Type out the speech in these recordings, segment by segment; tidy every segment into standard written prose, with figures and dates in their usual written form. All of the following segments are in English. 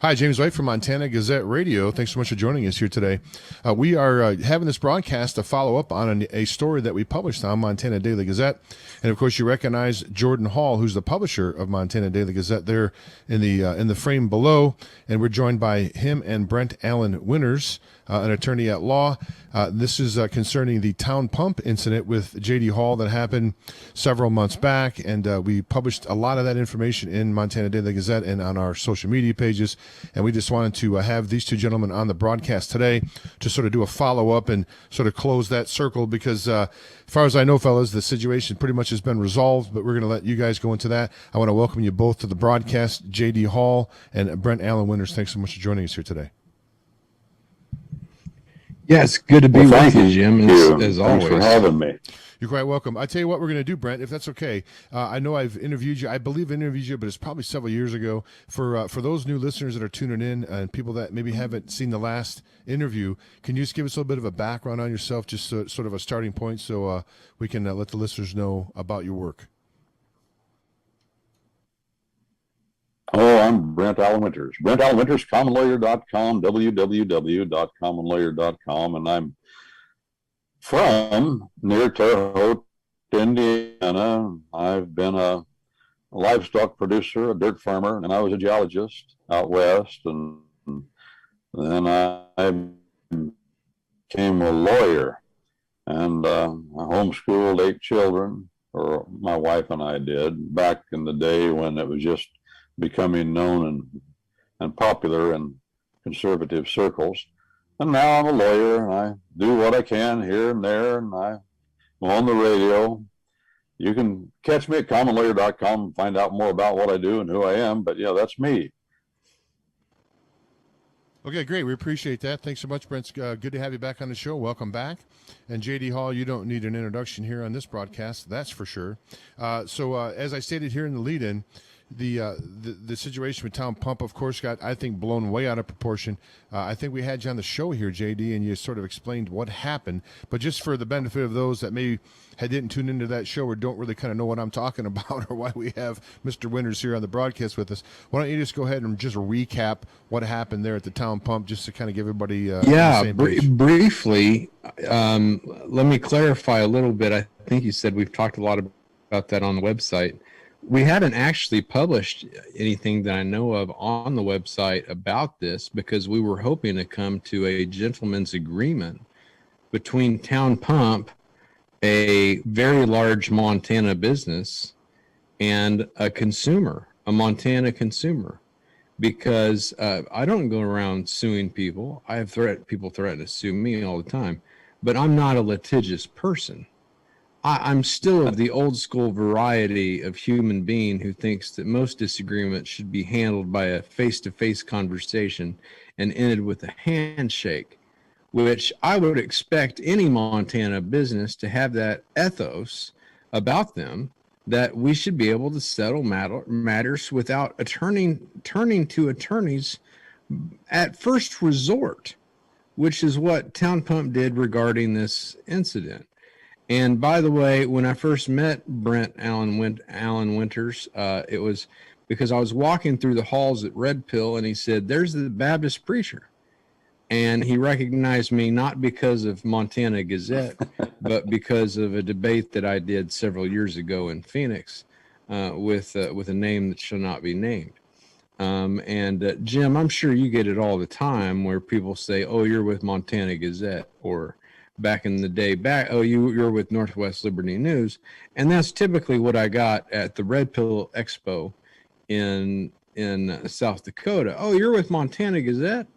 Hi, James White from Montana Gazette Radio. Thanks so much for joining us here today. We are having this broadcast to follow up on a story that we published on Montana Daily Gazette. And, of course, you recognize Jordan Hall, who's the publisher of Montana Daily Gazette, there in the frame below. And we're joined by him and Brent Allan Winters, an attorney at law. This is concerning the town pump incident with J.D. Hall that happened several months back. And we published a lot of that information in Montana Daily Gazette and on our social media pages. And we just wanted to have these two gentlemen on the broadcast today to sort of do a follow-up and sort of close that circle because as far as I know, fellas, the situation pretty much has been resolved, but we're going to let you guys go into that. I want to welcome you both to the broadcast, J.D. Hall and Brent Allan Winters. Thanks so much for joining us here today. Yeah, it's good to be with you, Jim, as always. Thanks for having me. You're quite welcome. I tell you what we're going to do, Brent, if that's okay. I know I've interviewed you. I believe I interviewed you, but it's probably several years ago. For those new listeners that are tuning in and people that maybe haven't seen the last interview, can you just give us a little bit of a background on yourself, just sort of a starting point so we can let the listeners know about your work? Oh, I'm Brent Allan Winters. Brent Allan Winters, commonlawyer.com, www.commonlawyer.com, and I'm from near Terre Haute, Indiana. I've been a livestock producer, a dirt farmer, and I was a geologist out west. And then I became a lawyer, and I homeschooled 8 children, or my wife and I did, back in the day when it was just becoming known and popular in conservative circles. And now I'm a lawyer, and I do what I can here and there, and I'm on the radio. You can catch me at commonlawyer.com and find out more about what I do and who I am, but yeah, that's me. Okay, great. We appreciate that. Thanks so much, Brent. Good to have you back on the show. Welcome back. And J.D. Hall, you don't need an introduction here on this broadcast, that's for sure. So as I stated here in the lead-in, the situation with Town Pump, of course, got, I think, blown way out of proportion. I think we had you on the show here, JD, and you sort of explained what happened. But just for the benefit of those that maybe didn't tune into that show or don't really kind of know what I'm talking about or why we have Mr. Winters here on the broadcast with us, why don't you just go ahead and just recap what happened there at the Town Pump just to kind of give everybody the same page. Briefly, let me clarify a little bit. I think you said we've talked a lot about that on the website. We haven't actually published anything that I know of on the website about this because we were hoping to come to a gentleman's agreement between Town Pump, a very large Montana business, and a consumer, a Montana consumer, because I don't go around suing people. I have people threaten to sue me all the time, but I'm not a litigious person. I'm still of the old school variety of human being who thinks that most disagreements should be handled by a face-to-face conversation and ended with a handshake, which I would expect any Montana business to have that ethos about them, that we should be able to settle matters without turning to attorneys at first resort, which is what Town Pump did regarding this incident. And by the way, when I first met Brent Allan Winters, it was because I was walking through the halls at Red Pill, and he said, "There's the Baptist preacher." And he recognized me not because of Montana Gazette, but because of a debate that I did several years ago in Phoenix with a name that shall not be named. Jim, I'm sure you get it all the time where people say, "Oh, you're with Montana Gazette," or back in the day, "Oh, you're with Northwest Liberty News," and that's typically what I got at the Red Pill Expo in South Dakota. "Oh, you're with Montana Gazette,"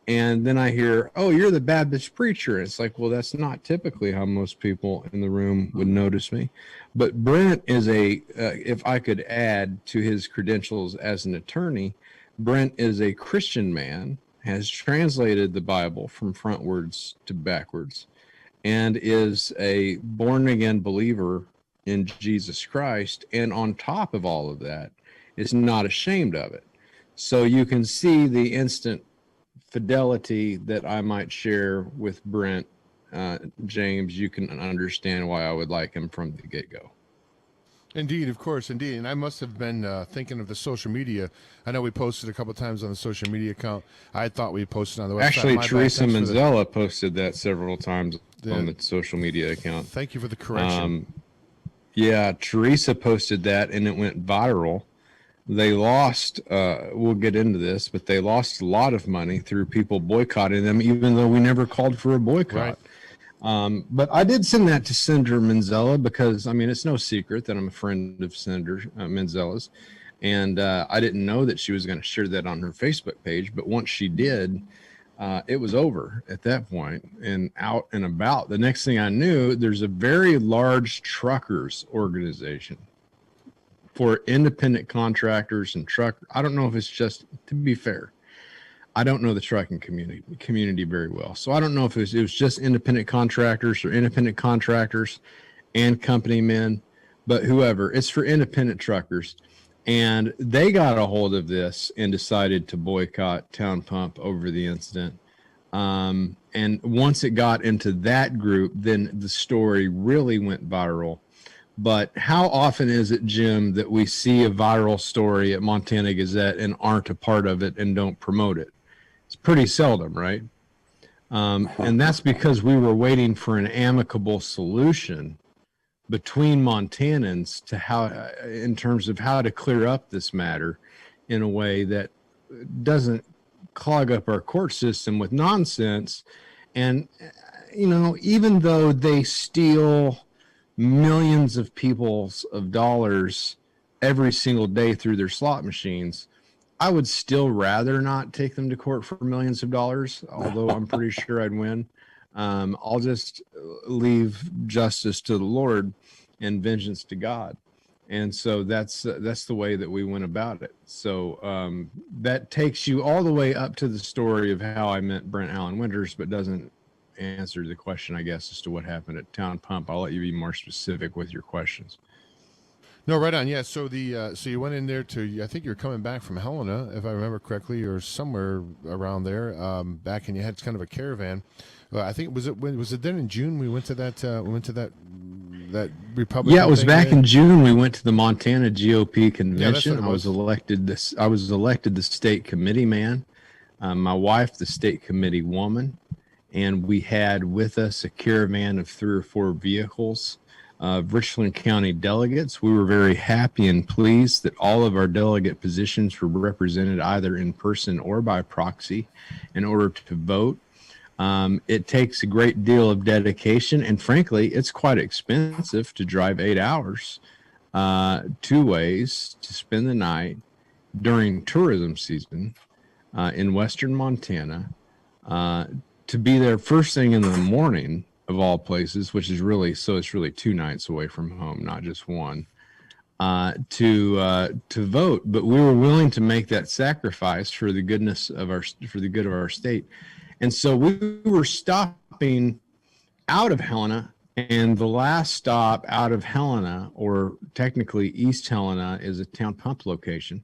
and then I hear, "Oh, you're the Baptist preacher." It's like, well, that's not typically how most people in the room would notice me. But Brent is if I could add to his credentials as an attorney, Brent is a Christian man, has translated the Bible from frontwards to backwards, and is a born-again believer in Jesus Christ, and on top of all of that, is not ashamed of it. So you can see the instant fidelity that I might share with Brent. James, you can understand why I would like him from the get-go. Indeed, of course, indeed. And I must have been thinking of the social media. I know we posted a couple of times on the social media account. I thought we posted on the website. Actually, My bad. Teresa Thanks for the- Manzella posted that several times Yeah. on the social media account. Thank you for the correction. Yeah, Teresa posted that and it went viral. They lost, we'll get into this, but they lost a lot of money through people boycotting them, even though we never called for a boycott. Right. But I did send that to Senator Manzella because, I mean, it's no secret that I'm a friend of Senator Manzella's. And I didn't know that she was going to share that on her Facebook page. But once she did, it was over at that point and out and about. The next thing I knew, there's a very large truckers organization for independent contractors and truck. I don't know if it's just, to be fair, I don't know the trucking community very well. So I don't know if it was just independent contractors or independent contractors and company men, but whoever, it's for independent truckers. And they got a hold of this and decided to boycott Town Pump over the incident. And once it got into that group, then the story really went viral. But how often is it, Jim, that we see a viral story at Montana Gazette and aren't a part of it and don't promote it? It's pretty seldom, right? And that's because we were waiting for an amicable solution between Montanans to how, in terms of how to clear up this matter in a way that doesn't clog up our court system with nonsense. And, you know, even though they steal millions of people's of dollars every single day through their slot machines, I would still rather not take them to court for millions of dollars, although I'm pretty sure I'd win. I'll just leave justice to the Lord and vengeance to God. And so that's the way that we went about it. So that takes you all the way up to the story of how I met Brent Allan Winters, but doesn't answer the question, I guess, as to what happened at Town Pump. I'll let you be more specific with your questions. No, right on. Yeah. So so you went in there to, I think you're coming back from Helena, if I remember correctly, or somewhere around there. Back, and you had kind of a caravan. I think was it then in June we went to that that Republican. Yeah, it was thing back there? in June. We went to the Montana GOP Convention. what it I was elected the state committee man. My wife, the state committee woman, and we had with us a caravan of 3 or 4 vehicles of Richland County delegates. We were very happy and pleased that all of our delegate positions were represented either in person or by proxy in order to vote. It takes a great deal of dedication, and frankly, it's quite expensive to drive 8 hours 2 ways to spend the night during tourism season in western Montana, to be there first thing in the morning of all places, which is really, so it's really 2 nights away from home, not just one, to vote. But we were willing to make that sacrifice for the good of our state. And so we were stopping out of Helena, and the last stop out of Helena, or technically East Helena, is a Town Pump location.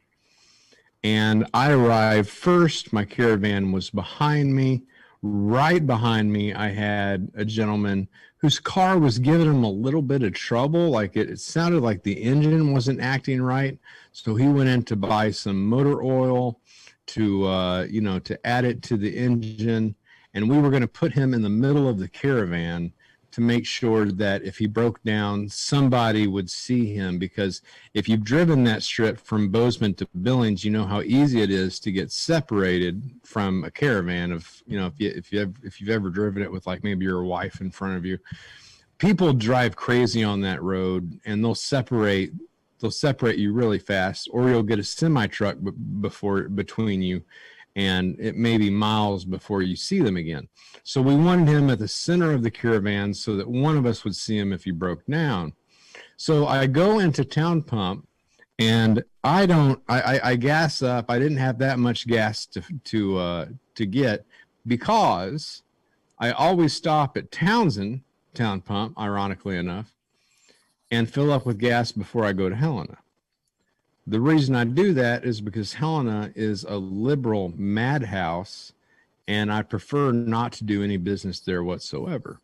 And I arrived first. My caravan was behind me. Right behind me, I had a gentleman whose car was giving him a little bit of trouble. Like it sounded like the engine wasn't acting right. So he went in to buy some motor oil to add it to the engine. And we were going to put him in the middle of the caravan to make sure that if he broke down, somebody would see him. Because if you've driven that strip from Bozeman to Billings, you know how easy it is to get separated from a caravan of, if you've ever driven it with like maybe your wife in front of you. People drive crazy on that road, and they'll separate you really fast, or you'll get a semi truck between you, and it may be miles before you see them again. So we wanted him at the center of the caravan so that one of us would see him if he broke down. So I go into Town Pump, and I gas up. I didn't have that much gas to get, because I always stop at Townsend Town Pump, ironically enough, and fill up with gas before I go to Helena. The reason I do that is because Helena is a liberal madhouse, and I prefer not to do any business there whatsoever.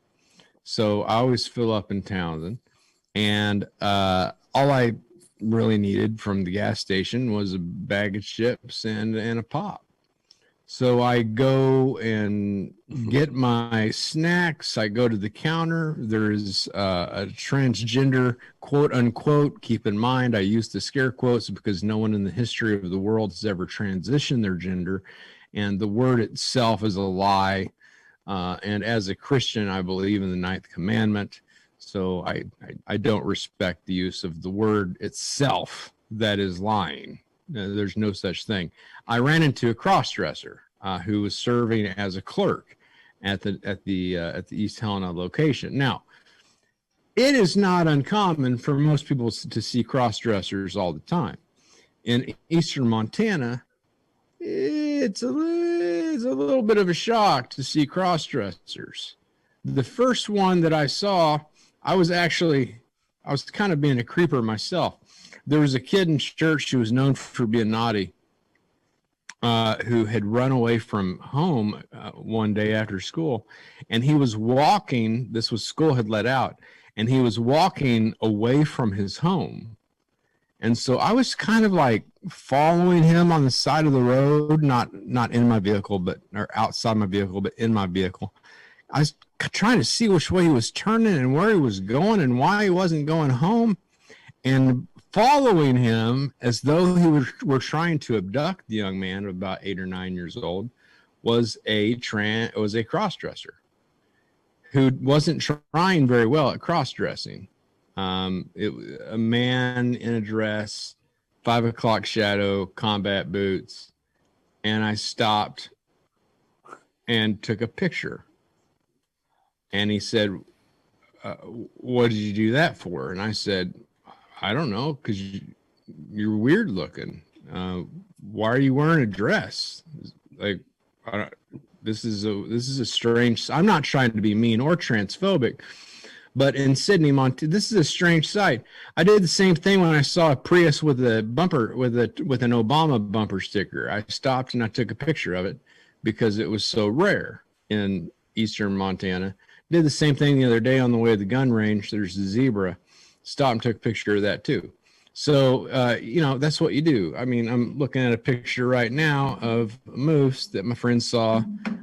So I always fill up in Townsend. And all I really needed from the gas station was a bag of chips and a pop. So I go and get my snacks. I go to the counter. There's a transgender, quote unquote. Keep in mind, I use the scare quotes because no one in the history of the world has ever transitioned their gender. And the word itself is a lie. And as a Christian, I believe in the 9th commandment. So I don't respect the use of the word itself that is lying. There's no such thing. I ran into a cross-dresser who was serving as a clerk at the East Helena location. Now, it is not uncommon for most people to see cross-dressers all the time. In eastern Montana, it's a little bit of a shock to see cross-dressers. The first one that I saw, I was kind of being a creeper myself. There was a kid in church who was known for being naughty, who had run away from home one day after school, and he was walking. School had let out, and he was walking away from his home. And so I was kind of like following him on the side of the road, not in my vehicle, or outside my vehicle, but in my vehicle. I was trying to see which way he was turning and where he was going and why he wasn't going home, and following him as though were trying to abduct the young man of about 8 or 9 years old was a cross-dresser who wasn't trying very well at cross-dressing. A man in a dress, 5 o'clock shadow, combat boots, and I stopped and took a picture. And he said, what did you do that for? And I said, I don't know, because you're weird looking. Why are you wearing a dress? Like, this is a strange. I'm not trying to be mean or transphobic, but in Sydney, Montana, this is a strange sight. I did the same thing when I saw a Prius with a bumper with an Obama bumper sticker. I stopped and I took a picture of it because it was so rare in eastern Montana. Did the same thing the other day on the way to the gun range. There's a zebra. Stopped and took a picture of that too. So, that's what you do. I mean, I'm looking at a picture right now of a moose that my friend saw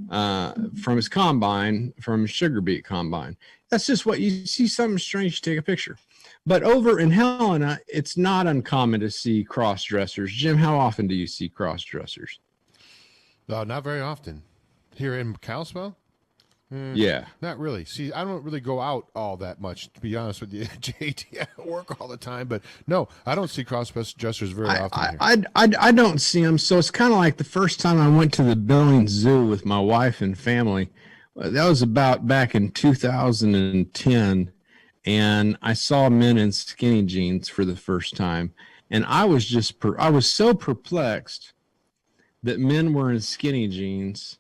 from his combine, from his sugar beet combine. That's just what you see, something strange, take a picture. But over in Helena, it's not uncommon to see cross-dressers. Jim, how often do you see cross-dressers? Not very often. Here in Kalispell? Yeah. Not really. See, I don't really go out all that much, to be honest with you. JD, I work all the time, but no, I don't see cross-dressers very often here. I don't see them, so it's kind of like the first time I went to the Billings Zoo with my wife and family. That was about back in 2010, and I saw men in skinny jeans for the first time, and I was so perplexed that men were in skinny jeans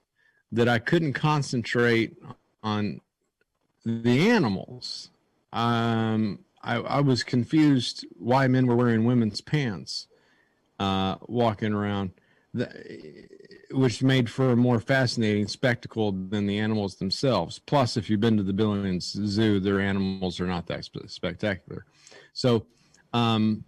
that I couldn't concentrate on the animals. I was confused why men were wearing women's pants, walking around, which made for a more fascinating spectacle than the animals themselves. Plus, if you've been to the Billings Zoo, their animals are not that spectacular. So, it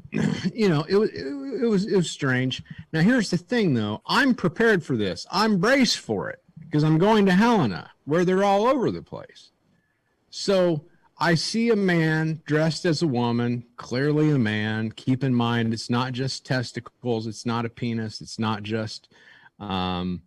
was strange. Now, here's the thing, though. I'm prepared for this. I'm braced for it, because I'm going to Helena, where they're all over the place. So I see a man dressed as a woman, clearly a man. Keep in mind, it's not just testicles. It's not a penis. It's not just, a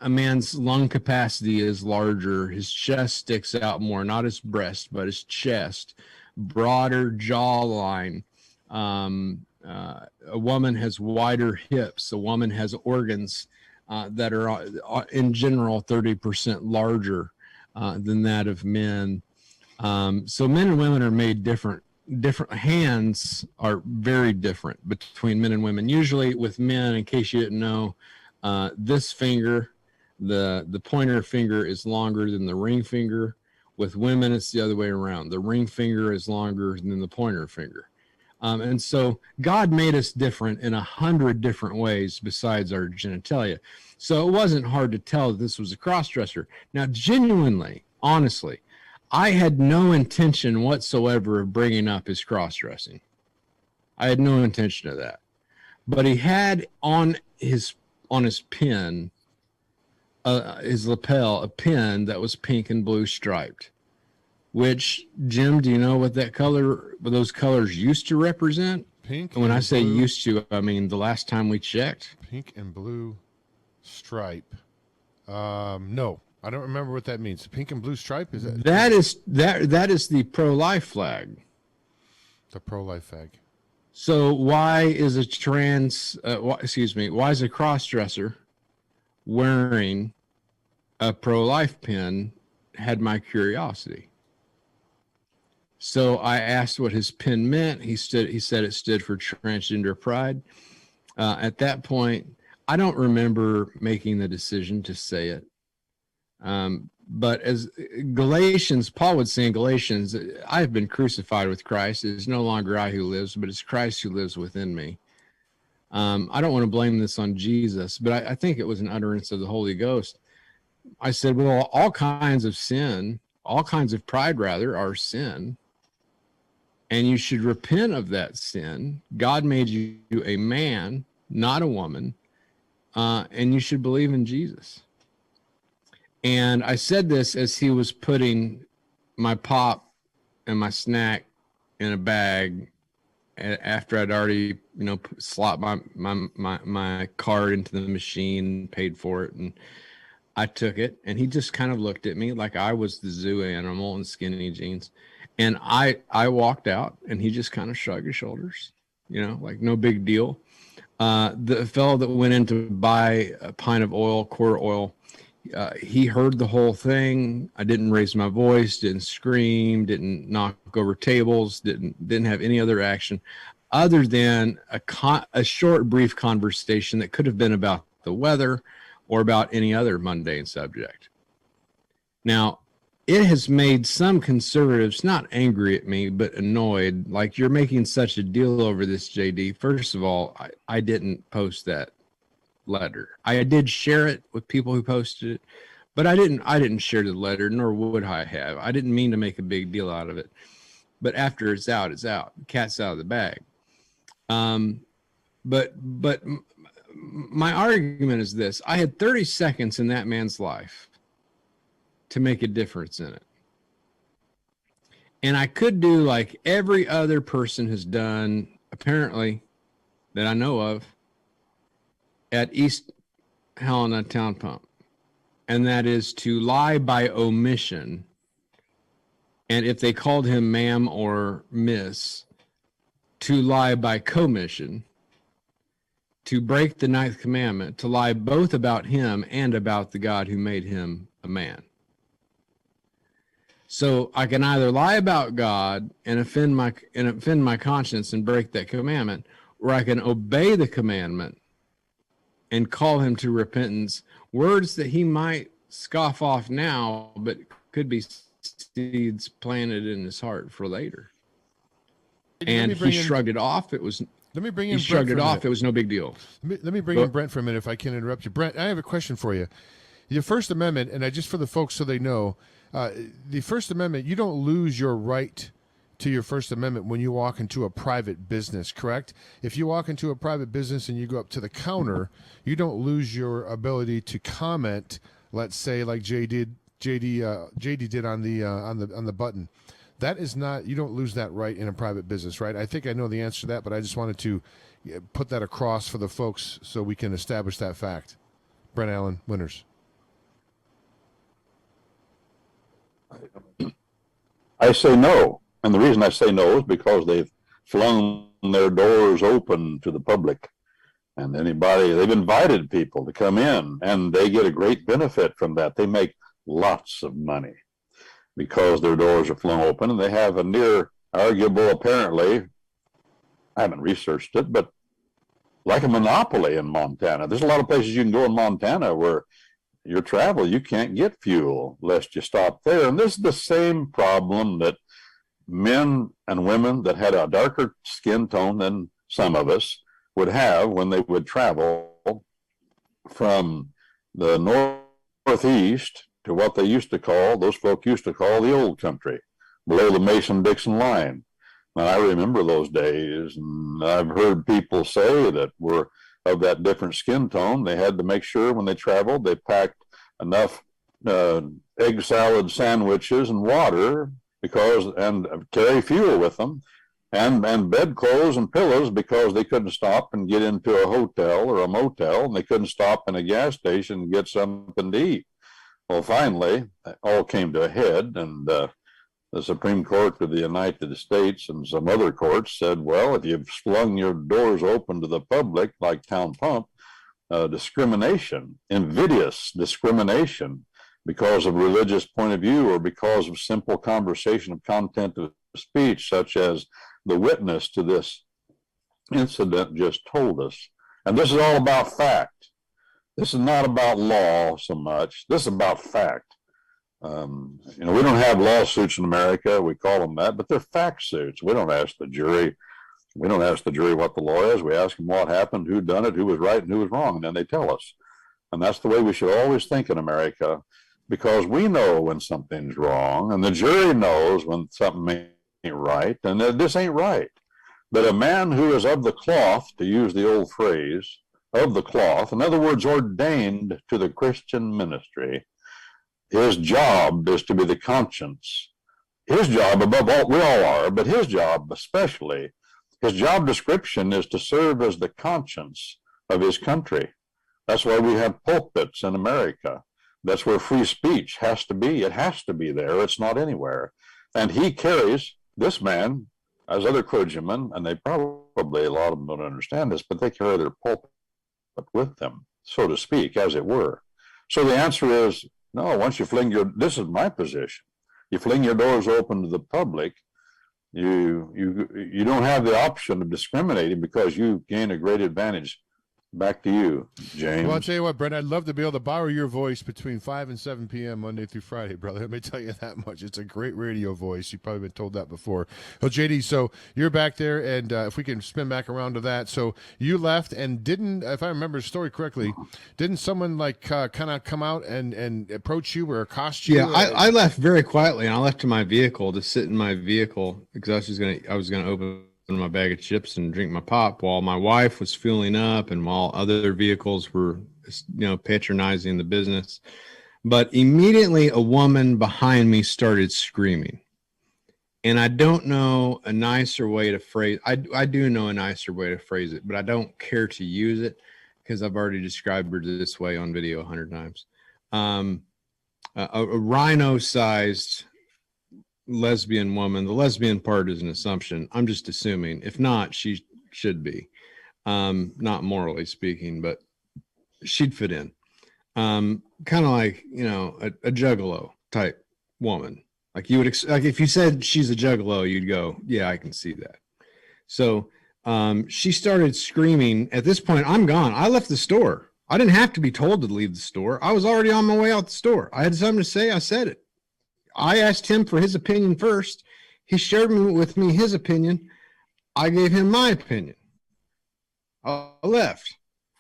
man's lung capacity is larger. His chest sticks out more, not his breast, but his chest, broader jawline. A woman has wider hips. A woman has organs that are in general 30% larger than that of men. So men and women are made different. Different hands are very different between men and women. Usually with men, in case you didn't know, this finger, the pointer finger is longer than the ring finger. With women, it's the other way around. The ring finger is longer than the pointer finger. And so God made us different in 100 different ways besides our genitalia. So it wasn't hard to tell that this was a cross-dresser. Now, genuinely, honestly, I had no intention whatsoever of bringing up his cross-dressing. I had no intention of that. But he had on his pin, his lapel, a pin that was pink and blue striped. Which, Jim, do you know what those colors used to represent? Pink. And when I say blue, used to, I mean the last time we checked. Pink and blue stripe. No, I don't remember what that means. Pink and blue stripe, is that? That is the ProLife Flag. The ProLife Flag. So why is a why is a cross-dresser wearing a pro-life pin? Had my curiosity. So I asked what his pin meant. He said it stood for transgender pride. At that point, I don't remember making the decision to say it. But as Paul would say in Galatians, I have been crucified with Christ. It is no longer I who lives, but it's Christ who lives within me. I don't want to blame this on Jesus, but I think it was an utterance of the Holy Ghost. I said, well, all kinds of pride rather, are sin. And you should repent of that sin. God made you a man, not a woman, and you should believe in Jesus. And I said this as he was putting my pop and my snack in a bag after I'd already, slopped my card into the machine, paid for it, and I took it. And he just kind of looked at me like I was the zoo animal in skinny jeans. And I walked out, and he just kind of shrugged his shoulders, like no big deal. The fellow that went in to buy a pint of oil, quarter oil, he heard the whole thing. I didn't raise my voice, didn't scream, didn't knock over tables, didn't have any other action other than a short, brief conversation that could have been about the weather or about any other mundane subject. Now, it has made some conservatives not angry at me, but annoyed. Like, you're making such a deal over this, JD. First of all, I didn't post that letter. I did share it with people who posted it, but I didn't share the letter, nor would I have. I didn't mean to make a big deal out of it. But after it's out, it's out. The cat's out of the bag. But my argument is this. I had 30 seconds in that man's life to make a difference in it. And I could do like every other person has done, apparently, that I know of, at East Helena Town Pump. And that is to lie by omission. And if they called him ma'am or miss, to lie by commission, to break the 9th commandment, to lie both about him and about the God who made him a man. So I can either lie about God and offend my conscience and break that commandment, or I can obey the commandment and call him to repentance. Words that he might scoff off now, but could be seeds planted in his heart for later. And he shrugged it off. It was. Let me bring in. He shrugged it off. It was no big deal. Let me bring in Brent for a minute, if I can interrupt you. Brent, I have a question for you. The First Amendment, and just for the folks so they know, the First Amendment, you don't lose your right to your First Amendment when you walk into a private business, correct? If you walk into a private business and you go up to the counter, you don't lose your ability to comment. Let's say like JD did on the button. That is not, you don't lose that right in a private business, right? I think I know the answer to that, but I just wanted to put that across for the folks so we can establish that fact. Brent Allan Winters. I say no. And the reason I say no is because they've flung their doors open to the public. And they've invited people to come in, and they get a great benefit from that. They make lots of money because their doors are flung open, and they have a near arguable, apparently, I haven't researched it, but like a monopoly in Montana. There's a lot of places you can go in Montana where your travel, you can't get fuel lest you stop there. And this is the same problem that men and women that had a darker skin tone than some of us would have when they would travel from the northeast to what they used to call, those folk used to call the old country, below the Mason-Dixon line. And I remember those days, and I've heard people say that were of that different skin tone. They had to make sure when they traveled, they packed enough egg salad sandwiches and water and carry fuel with them, and bedclothes and pillows, because they couldn't stop and get into a hotel or a motel, and they couldn't stop in a gas station and get something to eat. Well, finally, it all came to a head, and the Supreme Court of the United States and some other courts said, well, if you've flung your doors open to the public like Town Pump, discrimination, invidious discrimination because of religious point of view or because of simple conversation of content of speech, such as the witness to this incident just told us. And this is all about fact. This is not about law so much. This is about fact. We don't have lawsuits in America. We call them that, but they're fact suits. We don't ask the jury. We don't ask the jury what the law is. We ask them what happened, who done it, who was right and who was wrong, and then they tell us. And that's the way we should always think in America, because we know when something's wrong, and the jury knows when something ain't right, and this ain't right. But a man who is of the cloth, to use the old phrase, of the cloth, in other words, ordained to the Christian ministry, his job is to be the conscience. His job, above all, we all are, but his job especially, his job description is to serve as the conscience of his country. That's why we have pulpits in America. That's where free speech has to be. It has to be there. It's not anywhere. And he carries, this man, as other clergymen, and they probably, a lot of them don't understand this, but they carry their pulpit with them, so to speak, as it were. So the answer is, no, once you this is my position, you fling your doors open to the public, you don't have the option of discriminating because you gain a great advantage. Back to you, James. Well, I'll tell you what, Brent, I'd love to be able to borrow your voice between 5 and 7 p.m. Monday through Friday, brother. Let me tell you that much. It's a great radio voice. You've probably been told that before. Well, JD, so you're back there, and if we can spin back around to that. So you left and didn't, if I remember the story correctly, didn't someone kind of come out and approach you or accost you? Yeah, I left very quietly, and I left to my vehicle to sit in my vehicle because I was gonna open my bag of chips and drink my pop while my wife was fueling up and while other vehicles were, patronizing the business. But immediately a woman behind me started screaming. And I don't know a nicer way to phrase, I do know a nicer way to phrase it, but I don't care to use it because I've already described her this way on video 100 times. A rhino-sized lesbian woman. The lesbian part is an assumption. I'm just assuming. If not, she should be. Not morally speaking, but she'd fit in. Kind of like, a juggalo type woman. Like you would, like if you said she's a juggalo, you'd go, yeah, I can see that. So she started screaming. At this point, I'm gone. I left the store. I didn't have to be told to leave the store. I was already on my way out the store. I had something to say. I said it. I asked him for his opinion first. He shared with me his opinion. I gave him my opinion. I left.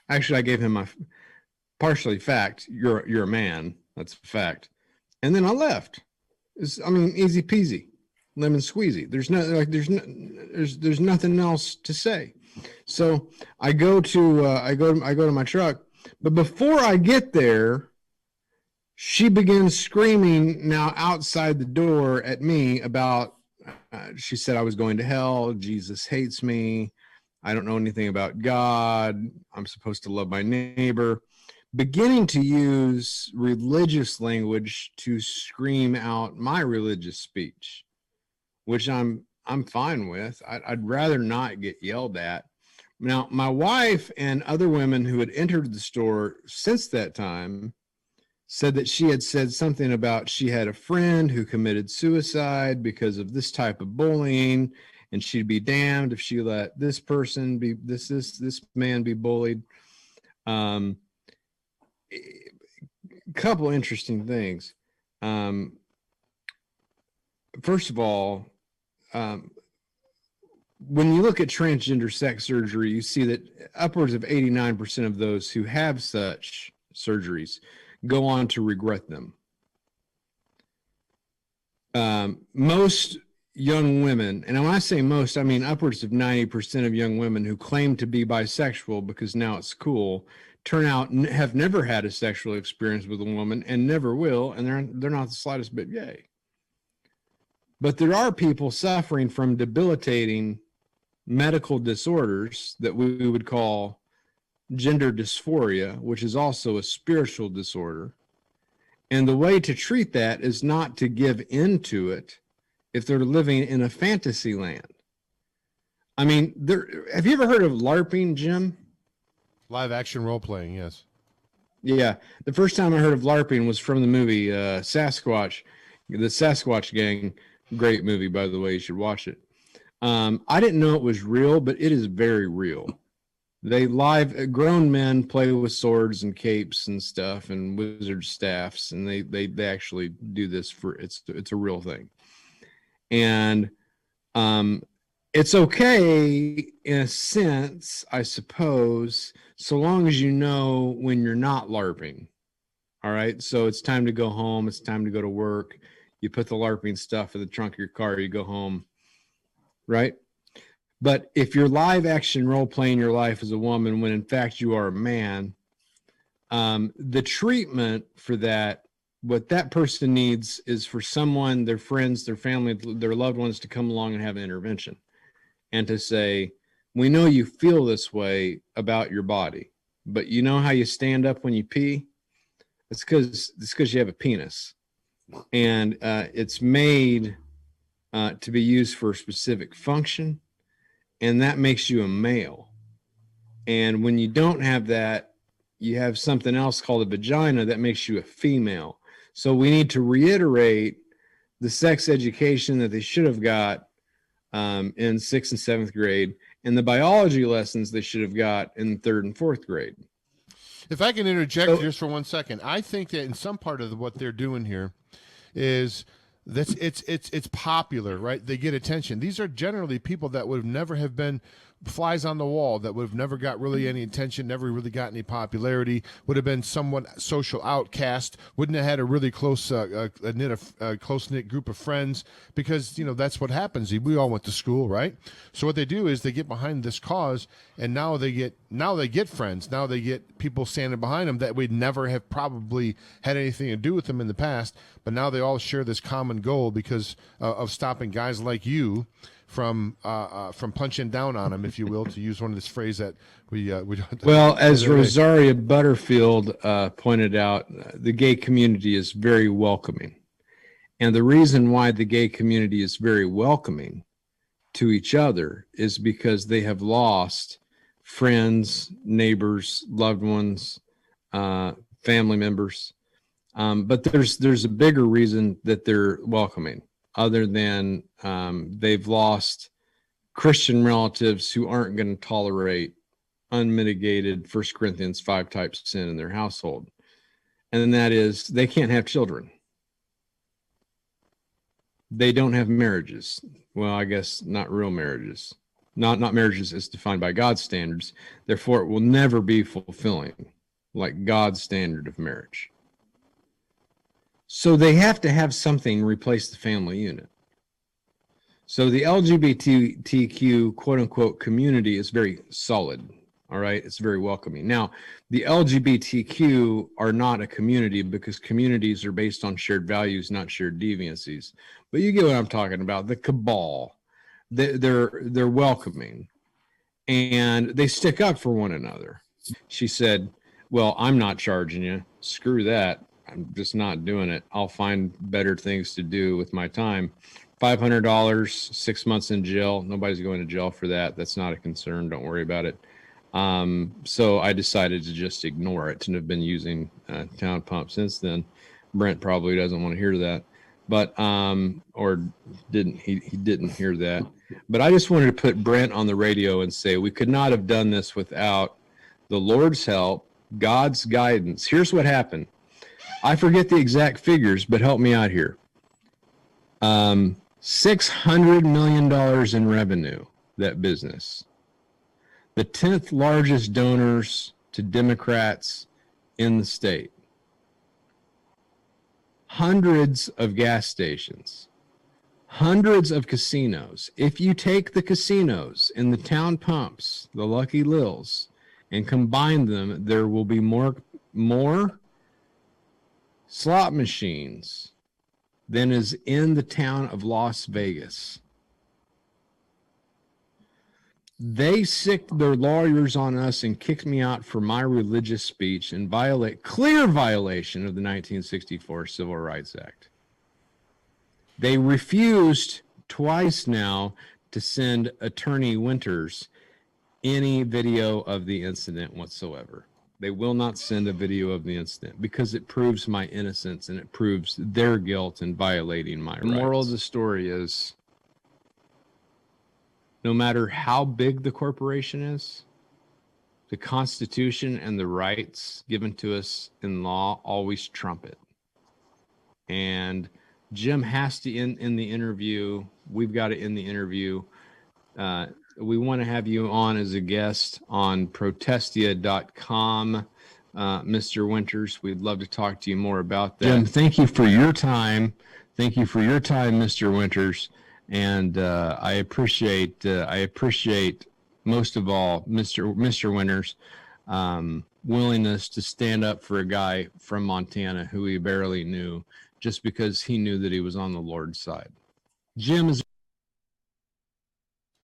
Actually, I gave him my partially fact. You're a man. That's a fact. And then I left. Easy peasy, lemon squeezy. There's nothing else to say. So I go to my truck, but before I get there, she begins screaming now outside the door at me about, she said I was going to hell. Jesus hates me. I don't know anything about God. I'm supposed to love my neighbor. Beginning to use religious language to scream out my religious speech, which I'm fine with. I'd rather not get yelled at. Now, my wife and other women who had entered the store since that time said that she had said something about she had a friend who committed suicide because of this type of bullying, and she'd be damned if she let this person be this man be bullied. Couple interesting things. First of all, when you look at transgender sex surgery, you see that upwards of 89% of those who have such surgeries go on to regret them. most young women, and when I say most, I mean upwards of 90% of young women who claim to be bisexual because now it's cool, turn out have never had a sexual experience with a woman and never will, and they're not the slightest bit gay. But there are people suffering from debilitating medical disorders that we would call gender dysphoria, which is also a spiritual disorder. And the way to treat that is not to give into it if they're living in a fantasy land. I mean, have you ever heard of LARPing, Jim? Live action role playing, yes. Yeah. The first time I heard of LARPing was from the movie Sasquatch, the Sasquatch Gang. Great movie, by the way. You should watch it. I didn't know it was real, but it is very real. Grown men play with swords and capes and stuff and wizard staffs, and they actually do this it's a real thing. And it's okay in a sense, I suppose, so long as you know when you're not LARPing. All right. So it's time to go home. It's time to go to work. You put the LARPing stuff in the trunk of your car, you go home. Right. But if you're live action role playing your life as a woman when in fact you are a man, the treatment for that, what that person needs is for someone, their friends, their family, their loved ones to come along and have an intervention and to say, we know you feel this way about your body, but you know how you stand up when you pee? It's because you have a penis, and it's made to be used for a specific function, and that makes you a male. And when you don't have that, you have something else called a vagina that makes you a female. So we need to reiterate the sex education that they should have got in 6th and 7th grade, and the biology lessons they should have got in 3rd and 4th grade. If I can interject just for 1 second, I think that in some part of what they're doing here is that it's popular, right? They get attention. These are generally people that would never have been flies on the wall, that would have never got really any attention, never really got any popularity, would have been somewhat social outcast, wouldn't have had a really close close-knit group of friends, because that's what happens. We all went to school, right? So what they do is they get behind this cause, and now they get friends, now they get people standing behind them that would never have probably had anything to do with them in the past, but now they all share this common goal because of stopping guys like you from punching down on them, if you will, to use one of this phrase that we well, as Rosaria Butterfield pointed out, the gay community is very welcoming, and the reason why the gay community is very welcoming to each other is because they have lost friends, neighbors, loved ones, family members, but there's a bigger reason that they're welcoming, other than they've lost Christian relatives who aren't going to tolerate unmitigated 1 Corinthians 5 type sin in their household. And that is, they can't have children. They don't have marriages. Well, I guess not real marriages. Not marriages as defined by God's standards. Therefore, it will never be fulfilling like God's standard of marriage. So they have to have something replace the family unit. So the LGBTQ quote unquote community is very solid. All right. It's very welcoming. Now, the LGBTQ are not a community because communities are based on shared values, not shared deviancies. But you get what I'm talking about. The cabal, they're welcoming, and they stick up for one another. She said, well, I'm not charging you. Screw that. I'm just not doing it. I'll find better things to do with my time. $500, 6 months in jail. Nobody's going to jail for that. That's not a concern. Don't worry about it. So I decided to just ignore it and have been using Town Pump since then. Brent probably doesn't want to hear that, but or didn't he didn't hear that. But I just wanted to put Brent on the radio and say we could not have done this without the Lord's help, God's guidance. Here's what happened. I forget the exact figures, but help me out here. $600 million in revenue, that business. The 10th largest donors to Democrats in the state. Hundreds of gas stations. hundreds of casinos. If you take the casinos in the town pumps, the Lucky Lils, and combine them, there will be more slot machines than is in the town of Las Vegas. They sicked their lawyers on us and kicked me out for my religious speech and clear violation of the 1964 Civil Rights Act. They refused twice now to send Attorney Winters any video of the incident whatsoever. They will not send a video of the incident because it proves my innocence and it proves their guilt in violating my rights. The moral of the story is, no matter how big the corporation is, the Constitution and the rights given to us in law always trump it. And Jim has to end the interview. We've got to end the interview. We want to have you on as a guest on protestia.com. Mr. Winters, we'd love to talk to you more about that. Jim, thank you for your time. Thank you for your time, Mr. Winters. And I appreciate most of all, Mr. Winters' willingness to stand up for a guy from Montana who he barely knew, just because he knew that he was on the Lord's side. Jim is